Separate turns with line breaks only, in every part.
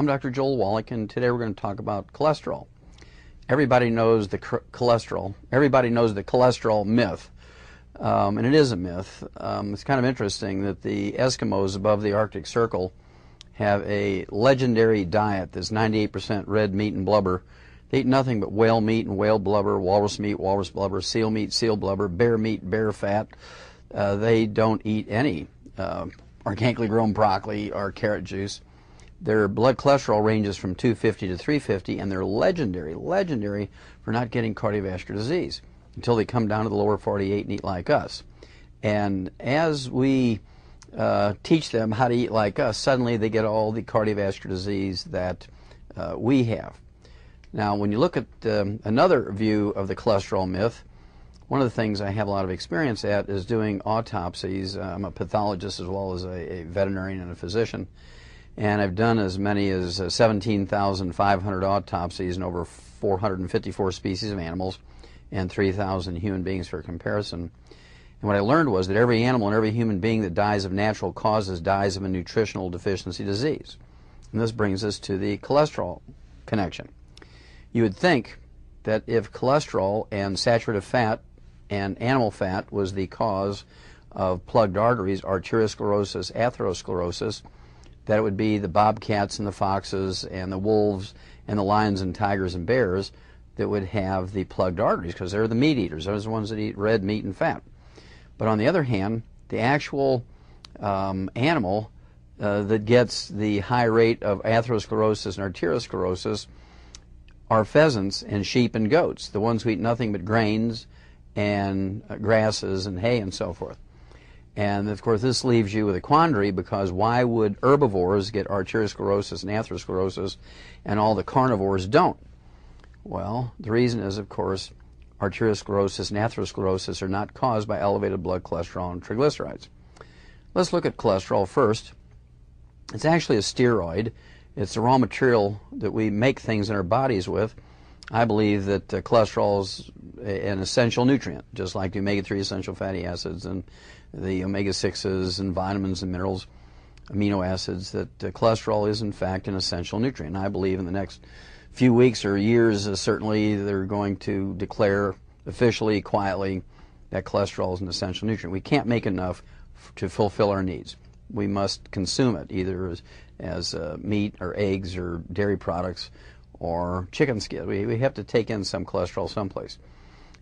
I'm Dr. Joel Wallach, and today we're going to talk about cholesterol. Everybody knows the cholesterol. Everybody knows the cholesterol myth, and it is a myth. It's kind of interesting that the Eskimos above the Arctic Circle have a legendary diet that's 98% red meat and blubber. They eat nothing but whale meat and whale blubber, walrus meat, walrus blubber, seal meat, seal blubber, bear meat, bear fat. They don't eat any organically grown broccoli or carrot juice. Their blood cholesterol ranges from 250 to 350, and they're legendary for not getting cardiovascular disease until they come down to the lower 48 and eat like us. And as we teach them how to eat like us, suddenly they get all the cardiovascular disease that we have. Now, when you look at another view of the cholesterol myth, one of the things I have a lot of experience at is doing autopsies. I'm a pathologist as well as a veterinarian and a physician. And I've done as many as 17,500 autopsies in over 454 species of animals and 3,000 human beings for comparison. And what I learned was that every animal and every human being that dies of natural causes dies of a nutritional deficiency disease. And this brings us to the cholesterol connection. You would think that if cholesterol and saturated fat and animal fat was the cause of plugged arteries, arteriosclerosis, atherosclerosis, that it would be the bobcats and the foxes and the wolves and the lions and tigers and bears that would have the plugged arteries, because they're the meat eaters. Those are the ones that eat red meat and fat. But on the other hand, the actual animal that gets the high rate of atherosclerosis and arteriosclerosis are pheasants and sheep and goats, the ones who eat nothing but grains and grasses and hay and so forth. And of course this leaves you with a quandary, because why would herbivores get arteriosclerosis and atherosclerosis and all the carnivores don't? Well, the reason is, of course, arteriosclerosis and atherosclerosis are not caused by elevated blood cholesterol and triglycerides. Let's look at cholesterol first. It's actually a steroid. It's the raw material that we make things in our bodies with. I believe that cholesterol is an essential nutrient, just like the omega-3 essential fatty acids and the omega-6s and vitamins and minerals, amino acids, that cholesterol is in fact an essential nutrient. And I believe in the next few weeks or years, certainly they're going to declare officially, quietly, that cholesterol is an essential nutrient. We can't make enough to fulfill our needs. We must consume it either as meat or eggs or dairy products or chicken skin. We have to take in some cholesterol someplace.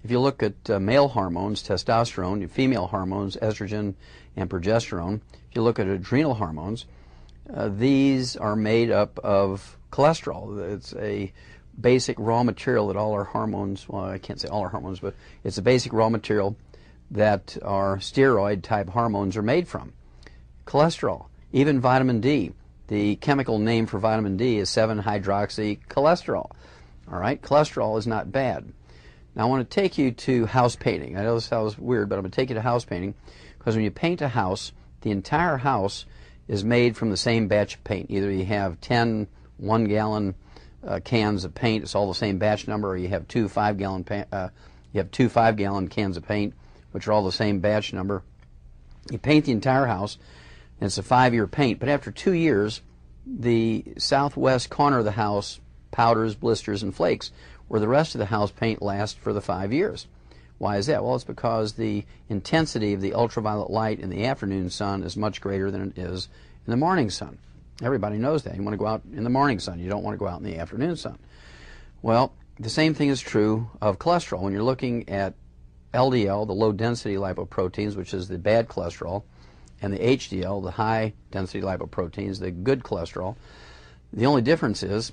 If you look at male hormones, testosterone, female hormones, estrogen and progesterone, if you look at adrenal hormones, these are made up of cholesterol. It's a basic raw material that all our hormones, well, I can't say all our hormones, but it's a basic raw material that our steroid type hormones are made from. Cholesterol, even vitamin D. The chemical name for vitamin D is 7-hydroxycholesterol. All right, cholesterol is not bad. Now I want to take you to house painting. I know this sounds weird, but I'm going to take you to house painting, because when you paint a house, the entire house is made from the same batch of paint. Either you have 10 1-gallon cans of paint, it's all the same batch number, or you have two 5-gallon cans of paint, which are all the same batch number. You paint the entire house, and it's a 5-year paint, but after 2 years, the southwest corner of the house powders, blisters, and flakes, where the rest of the house paint lasts for the 5 years. Why is that? Well, it's because the intensity of the ultraviolet light in the afternoon sun is much greater than it is in the morning sun. Everybody knows that. You want to go out in the morning sun. You don't want to go out in the afternoon sun. Well, the same thing is true of cholesterol. When you're looking at LDL, the low-density lipoproteins, which is the bad cholesterol, and the HDL, the high-density lipoproteins, the good cholesterol, the only difference is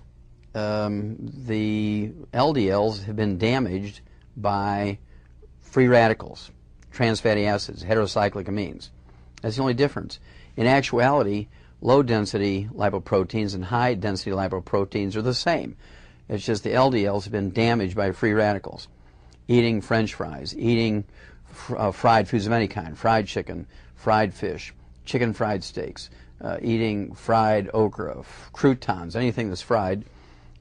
the LDLs have been damaged by free radicals, trans fatty acids, heterocyclic amines. That's the only difference. In actuality, low-density lipoproteins and high-density lipoproteins are the same. It's just the LDLs have been damaged by free radicals. Eating French fries, eating fried foods of any kind, fried chicken, fried fish, chicken fried steaks, eating fried okra, croutons, anything that's fried,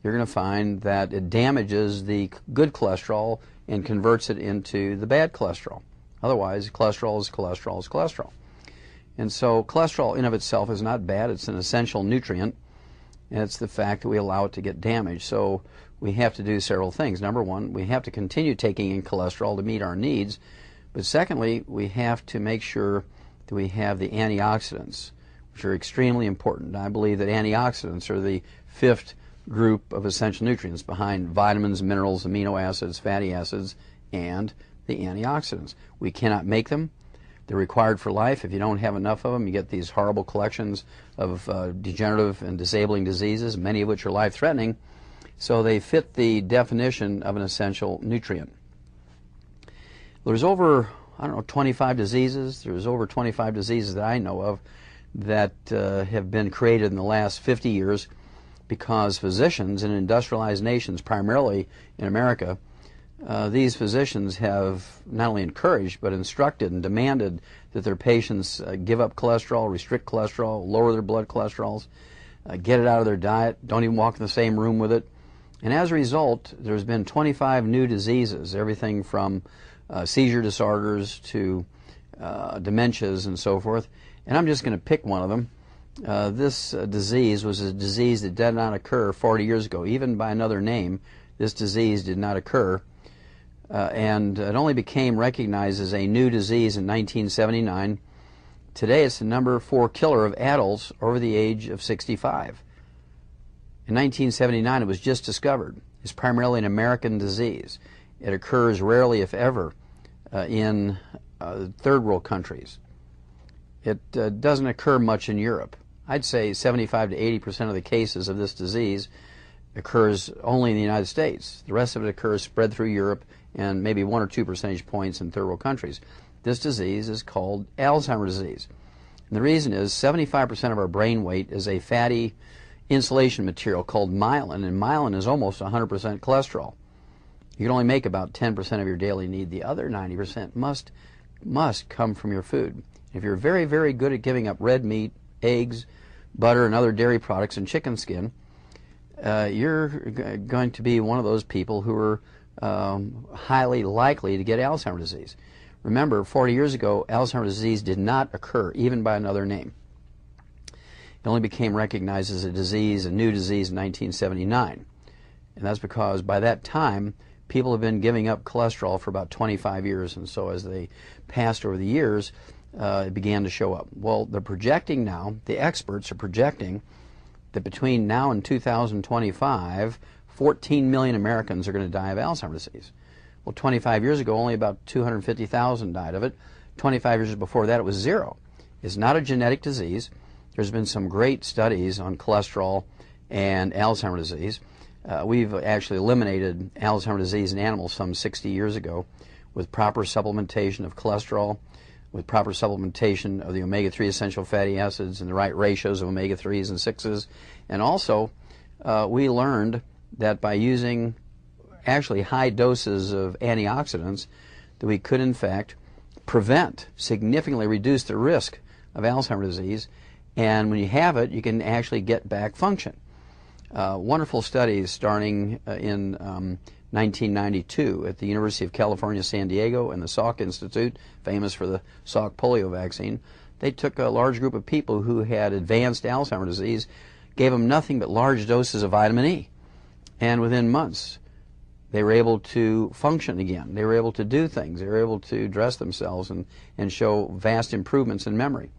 you're going to find that it damages the good cholesterol and converts it into the bad cholesterol. Otherwise, cholesterol is cholesterol is cholesterol. And so cholesterol in of itself is not bad. It's an essential nutrient. and it's the fact that we allow it to get damaged. So we have to do several things. Number one, we have to continue taking in cholesterol to meet our needs, but secondly, we have to make sure that we have the antioxidants, which are extremely important. I believe that antioxidants are the fifth group of essential nutrients behind vitamins, minerals, amino acids, fatty acids, and the antioxidants. We cannot make them. They're required for life. If you don't have enough of them, you get these horrible collections of degenerative and disabling diseases, many of which are life-threatening. So they fit the definition of an essential nutrient. There's over, 25 diseases. There's over 25 diseases that I know of that have been created in the last 50 years because physicians in industrialized nations, primarily in America, these physicians have not only encouraged but instructed and demanded that their patients give up cholesterol, restrict cholesterol, lower their blood cholesterols, get it out of their diet, don't even walk in the same room with it. And as a result, there's been 25 new diseases, everything from seizure disorders to dementias and so forth. And I'm just going to pick one of them. This disease was a disease that did not occur 40 years ago. Even by another name, this disease did not occur. And it only became recognized as a new disease in 1979. Today it's the number 4 killer of adults over the age of 65. In 1979 it was just discovered. It's primarily an American disease. It occurs rarely, if ever, in third world countries. It doesn't occur much in Europe. I'd say 75 to 80% of the cases of this disease occurs only in the United States. The rest of it occurs spread through Europe and maybe 1 or 2 percentage points in third world countries. This disease is called Alzheimer's disease. And the reason is 75% of our brain weight is a fatty insulation material called myelin, and myelin is almost 100% cholesterol. You can only make about 10% of your daily need. The other 90% must come from your food. If you're very, very good at giving up red meat, eggs, butter, and other dairy products, and chicken skin, you're going to be one of those people who are highly likely to get Alzheimer's disease. Remember, 40 years ago, Alzheimer's disease did not occur, even by another name. It only became recognized as a disease, a new disease, in 1979. And that's because by that time, people have been giving up cholesterol for about 25 years, and so as they passed over the years, it began to show up. Well, they're projecting now, the experts are projecting that between now and 2025, 14 million Americans are going to die of Alzheimer's disease. Well, 25 years ago, only about 250,000 died of it. 25 years before that, it was 0. It's not a genetic disease. There's been some great studies on cholesterol and Alzheimer's disease. We've actually eliminated Alzheimer's disease in animals some 60 years ago with proper supplementation of cholesterol, with proper supplementation of the omega-3 essential fatty acids and the right ratios of omega-3s and 6s. And also, we learned that by using actually high doses of antioxidants, that we could in fact prevent, significantly reduce the risk of Alzheimer's disease. And when you have it, you can actually get back function. Wonderful studies starting in 1992 at the University of California, San Diego, and the Salk Institute, famous for the Salk polio vaccine. They took a large group of people who had advanced Alzheimer's disease, gave them nothing but large doses of vitamin E, and within months they were able to function again. They were able to do things. They were able to dress themselves and show vast improvements in memory.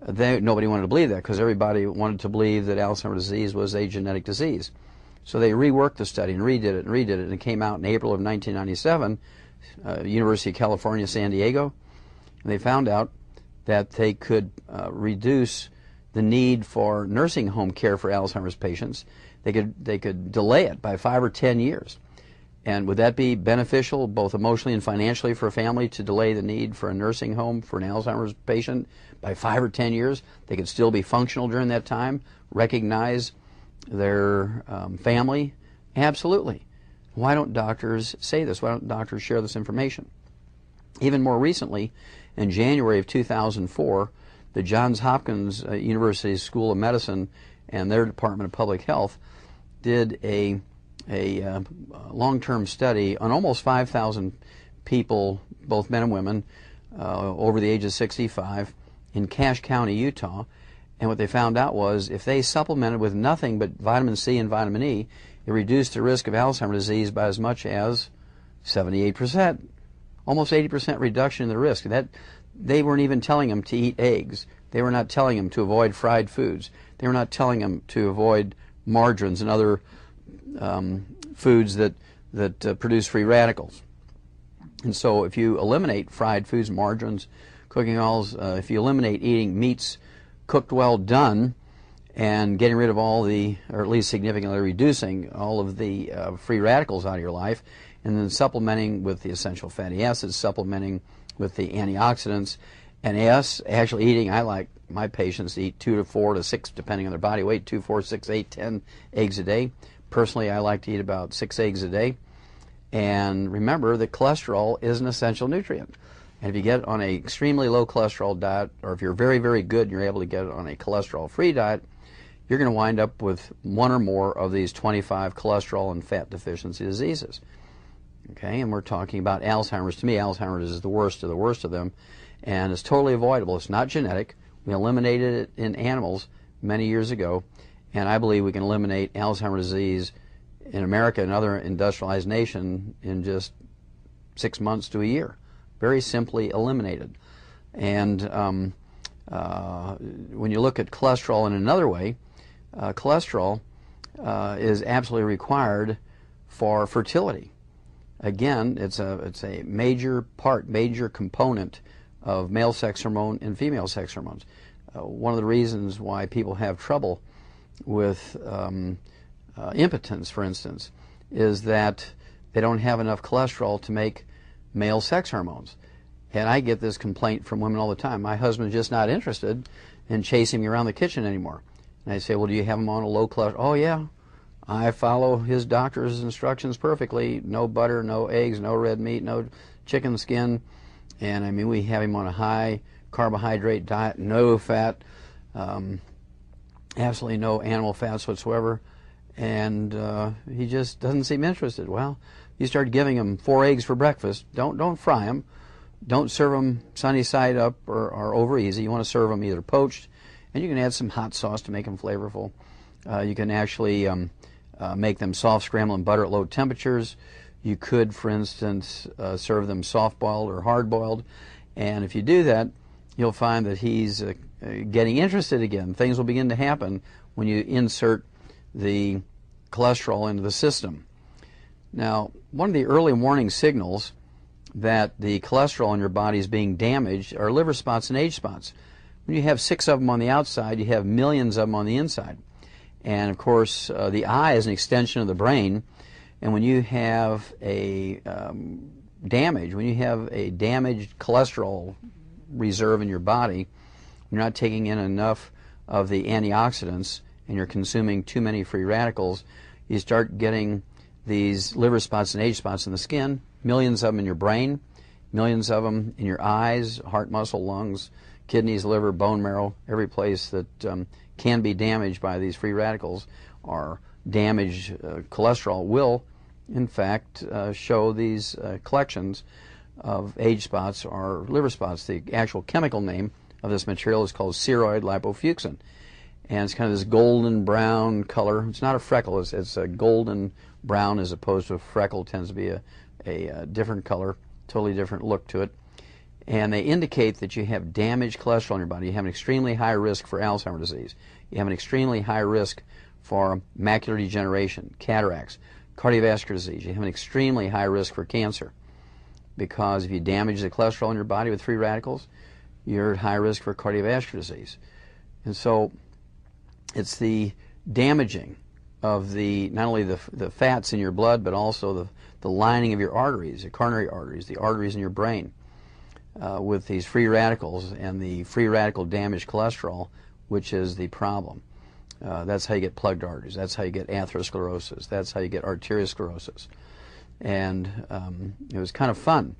Nobody wanted to believe that because everybody wanted to believe that Alzheimer's disease was a genetic disease. So they reworked the study and redid it, and it came out in April of 1997, University of California, San Diego, and they found out that they could reduce the need for nursing home care for Alzheimer's patients. They could delay it by 5 or 10 years. And would that be beneficial, both emotionally and financially, for a family to delay the need for a nursing home for an Alzheimer's patient by 5 or 10 years? They could still be functional during that time, recognize their family? Absolutely. Why don't doctors say this? Why don't doctors share this information? Even more recently, in January of 2004, the Johns Hopkins University School of Medicine and their Department of Public Health did a long-term study on almost 5,000 people, both men and women, over the age of 65 in Cache County, Utah. And what they found out was if they supplemented with nothing but vitamin C and vitamin E, it reduced the risk of Alzheimer's disease by as much as 78%, almost 80% reduction in the risk. That they weren't even telling them to eat eggs. They were not telling them to avoid fried foods. They were not telling them to avoid margarines and other foods that produce free radicals. And so if you eliminate fried foods, margarines, cooking oils, if you eliminate eating meats cooked well done and getting rid of all the, or at least significantly reducing all of the free radicals out of your life, and then supplementing with the essential fatty acids, supplementing with the antioxidants, and yes, actually eating, I like my patients to eat 2 to 4 to 6, depending on their body weight, 2, 4, 6, 8, 10 eggs a day. Personally, I like to eat about 6 eggs a day. And remember that cholesterol is an essential nutrient. And if you get on an extremely low cholesterol diet, or if you're very, very good and you're able to get on a cholesterol-free diet, you're going to wind up with one or more of these 25 cholesterol and fat deficiency diseases. Okay, and we're talking about Alzheimer's. To me, Alzheimer's is the worst of them, and it's totally avoidable. It's not genetic. We eliminated it in animals many years ago, and I believe we can eliminate Alzheimer's disease in America and other industrialized nations in just 6 months to a year. Very simply eliminated. And when you look at cholesterol in another way, cholesterol is absolutely required for fertility. Again, it's a major component of male sex hormone and female sex hormones. One of the reasons why people have trouble with impotence, for instance, is that they don't have enough cholesterol to make male sex hormones. And I get this complaint from women all the time. My husband's just not interested in chasing me around the kitchen anymore. And I say, well, do you have him on a low cholesterol? Oh, yeah. I follow his doctor's instructions perfectly. No butter, no eggs, no red meat, no chicken skin. And I mean, we have him on a high carbohydrate diet, no fat, absolutely no animal fats whatsoever. And he just doesn't seem interested. Well, you start giving him 4 eggs for breakfast. Don't fry them. Don't serve them sunny side up or over easy. You want to serve them either poached, and you can add some hot sauce to make them flavorful. You can actually make them soft scrambled in butter at low temperatures. You could, for instance, serve them soft-boiled or hard-boiled. And if you do that, you'll find that he's getting interested again. Things will begin to happen when you insert the cholesterol into the system. Now, one of the early warning signals that the cholesterol in your body is being damaged are liver spots and age spots. When you have 6 of them on the outside, you have millions of them on the inside. And of course, the eye is an extension of the brain. And when you have a damaged cholesterol reserve in your body, you're not taking in enough of the antioxidants, and you're consuming too many free radicals, you start getting these liver spots and age spots in the skin, millions of them in your brain, millions of them in your eyes, heart muscle, lungs, kidneys, liver, bone marrow, every place that can be damaged by these free radicals or damaged cholesterol will, in fact, show these collections of age spots or liver spots. The actual chemical name of this material is called ceroid lipofucsin. And it's kind of this golden brown color. It's not a freckle. It's a golden brown as opposed to a freckle. It tends to be a different color, totally different look to it. And they indicate that you have damaged cholesterol in your body. You have an extremely high risk for Alzheimer's disease. You have an extremely high risk for macular degeneration, cataracts, cardiovascular disease. You have an extremely high risk for cancer because if you damage the cholesterol in your body with free radicals, you're at high risk for cardiovascular disease. And so it's the damaging of not only the fats in your blood, but also the lining of your arteries, the coronary arteries, the arteries in your brain with these free radicals and the free radical damaged cholesterol, which is the problem. That's how you get plugged arteries. That's how you get atherosclerosis. That's how you get arteriosclerosis. And it was kind of fun.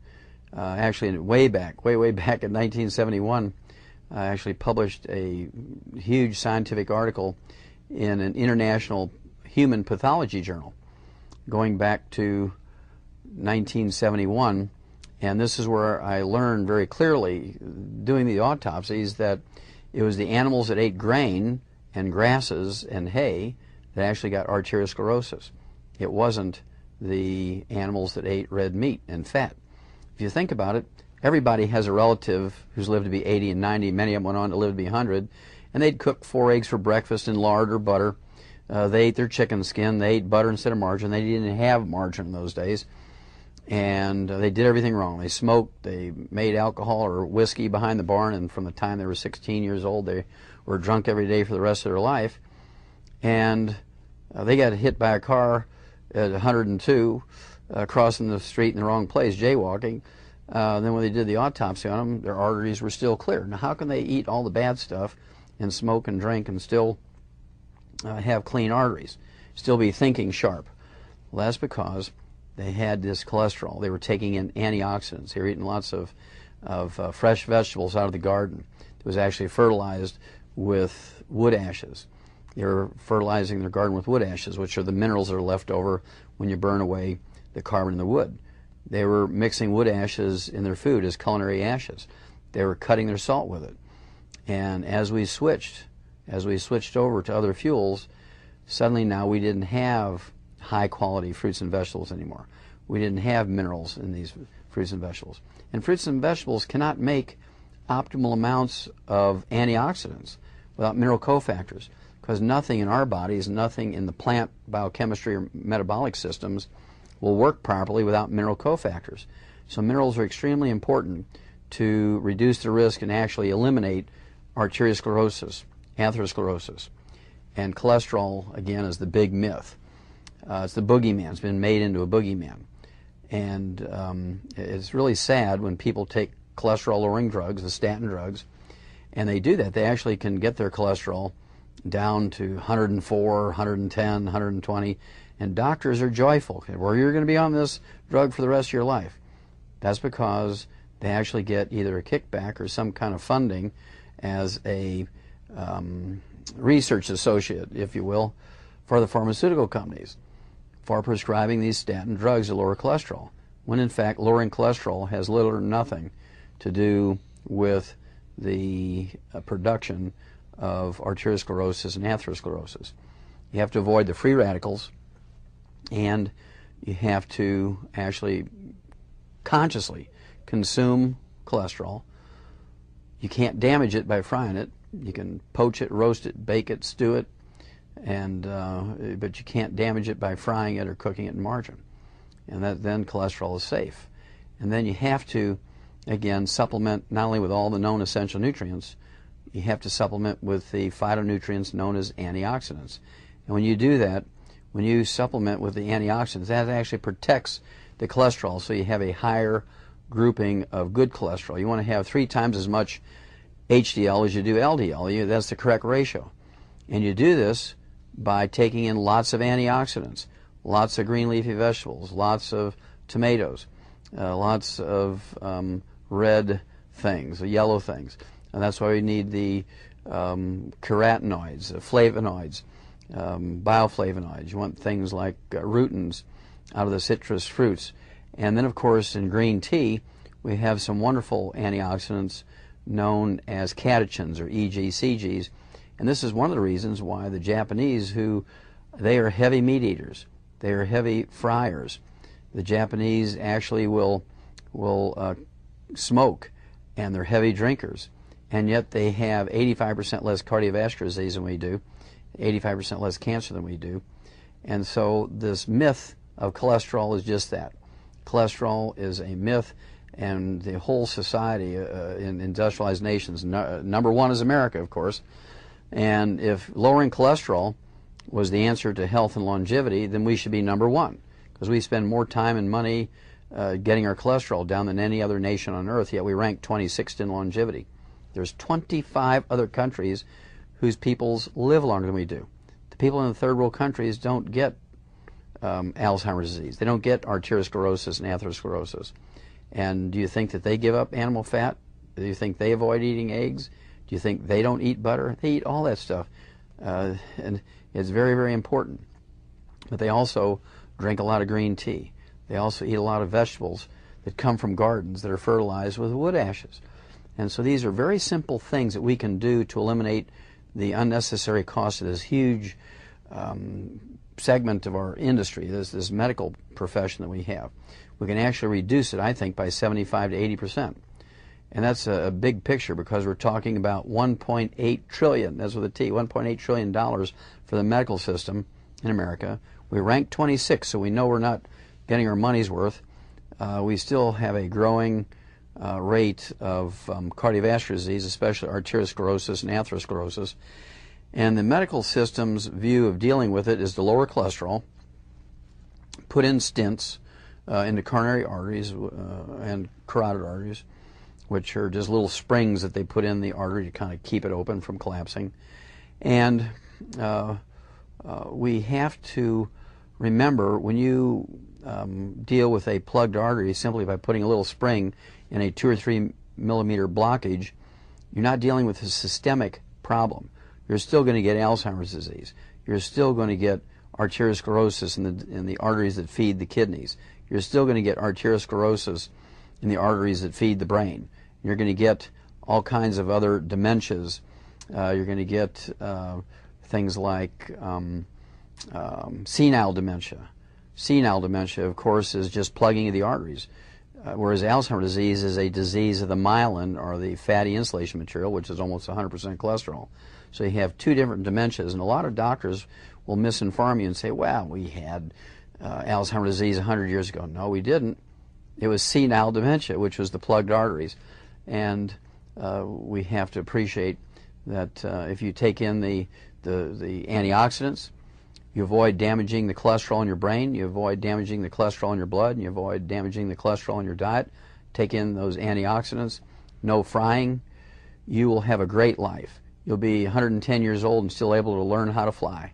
Actually, way back in 1971, I actually published a huge scientific article in an international human pathology journal going back to 1971. And this is where I learned very clearly, doing the autopsies, that It was the animals that ate grain and grasses and hay that actually got arteriosclerosis. It wasn't the animals that ate red meat and fat. If you think about it, everybody has a relative who's lived to be 80 and 90. Many of them went on to live to be 100. And they'd cook 4 eggs for breakfast in lard or butter. They ate their chicken skin. They ate butter instead of margarine. They didn't have margarine in those days. And they did everything wrong. They smoked. They made alcohol or whiskey behind the barn. And from the time they were 16 years old, they were drunk every day for the rest of their life. And they got hit by a car at 102, crossing the street in the wrong place, jaywalking. Then when they did the autopsy on them, their arteries were still clear. Now, how can they eat all the bad stuff and smoke and drink and still have clean arteries, still be thinking sharp? Well, that's because they had this cholesterol. They were taking in antioxidants. They were eating lots of fresh vegetables out of the garden. It was actually fertilized with wood ashes. They were fertilizing their garden with wood ashes, which are the minerals that are left over when you burn away the carbon in the wood. They were mixing wood ashes in their food as culinary ashes. They were cutting their salt with it. And as we switched over to other fuels, suddenly now we didn't have high quality fruits and vegetables anymore. We didn't have minerals in these fruits and vegetables. And fruits and vegetables cannot make optimal amounts of antioxidants without mineral cofactors, because nothing in our bodies, nothing in the plant biochemistry or metabolic systems will work properly without mineral cofactors. So minerals are extremely important to reduce the risk and actually eliminate arteriosclerosis, atherosclerosis. And cholesterol, again, is the big myth. It's the boogeyman. It's been made into a boogeyman. And it's really sad when people take cholesterol-lowering drugs, the statin drugs, and they do that. They actually can get their cholesterol down to 104, 110, 120, and doctors are joyful. Well, you're going to be on this drug for the rest of your life. That's because they actually get either a kickback or some kind of funding as a research associate, if you will, for the pharmaceutical companies for prescribing these statin drugs to lower cholesterol, when in fact lowering cholesterol has little or nothing to do with the production of arteriosclerosis and atherosclerosis. You have to avoid the free radicals, and you have to actually consciously consume cholesterol. You can't damage it by frying it. You can poach it, roast it, bake it, stew it, and but you can't damage it by frying it or cooking it in margarine. And then cholesterol is safe. And then you have to, again, supplement not only with all the known essential nutrients, you have to supplement with the phytonutrients known as antioxidants. And when you do that, when you supplement with the antioxidants, that actually protects the cholesterol, so you have a higher grouping of good cholesterol. You want to have 3 times as much HDL as you do LDL. That's the correct ratio. And you do this by taking in lots of antioxidants, lots of green leafy vegetables, lots of tomatoes, lots of red things, yellow things. And that's why we need the carotenoids, flavonoids, bioflavonoids. You want things like rutins out of the citrus fruits. And then, of course, in green tea, we have some wonderful antioxidants known as catechins, or EGCGs. And this is one of the reasons why the Japanese, they are heavy meat eaters, they are heavy fryers. The Japanese actually will smoke, and they're heavy drinkers. And yet they have 85% less cardiovascular disease than we do, 85% less cancer than we do. And so this myth of cholesterol is just that. Cholesterol is a myth, and the whole society in industrialized nations, number one is America, of course, and if lowering cholesterol was the answer to health and longevity, then we should be number one, because we spend more time and money getting our cholesterol down than any other nation on earth, yet we rank 26th in longevity. There's 25 other countries whose peoples live longer than we do. The people in the third world countries don't get Alzheimer's disease. They don't get arteriosclerosis and atherosclerosis. And do you think that they give up animal fat? Do you think they avoid eating eggs? Do you think they don't eat butter? They eat all that stuff. And it's very, very important. But they also drink a lot of green tea. They also eat a lot of vegetables that come from gardens that are fertilized with wood ashes. And so these are very simple things that we can do to eliminate the unnecessary cost of this huge segment of our industry, this medical profession that we have. We can actually reduce it, I think, by 75 to 80%. And that's a big picture, because we're talking about 1.8 trillion, that's with a T, $1.8 trillion for the medical system in America. We rank 26, so we know we're not getting our money's worth. We still have a growing rate of cardiovascular disease, especially arteriosclerosis and atherosclerosis. And the medical system's view of dealing with it is to lower cholesterol, put in stents into coronary arteries and carotid arteries, which are just little springs that they put in the artery to kind of keep it open from collapsing. And we have to remember, when you deal with a plugged artery simply by putting a little spring in a 2 or 3 millimeter blockage, you're not dealing with a systemic problem. You're still going to get Alzheimer's disease. You're still going to get arteriosclerosis in the arteries that feed the kidneys. You're still going to get arteriosclerosis in the arteries that feed the brain. You're going to get all kinds of other dementias. You're going to get things like senile dementia. Senile dementia, of course, is just plugging of the arteries, whereas Alzheimer's disease is a disease of the myelin, or the fatty insulation material, which is almost 100% cholesterol. So you have two different dementias, and a lot of doctors will misinform you and say, well, we had Alzheimer's disease 100 years ago. No, we didn't. It was senile dementia, which was the plugged arteries. And we have to appreciate that if you take in the antioxidants, you avoid damaging the cholesterol in your brain, you avoid damaging the cholesterol in your blood, and you avoid damaging the cholesterol in your diet. Take in those antioxidants, no frying, you will have a great life. You'll be 110 years old and still able to learn how to fly.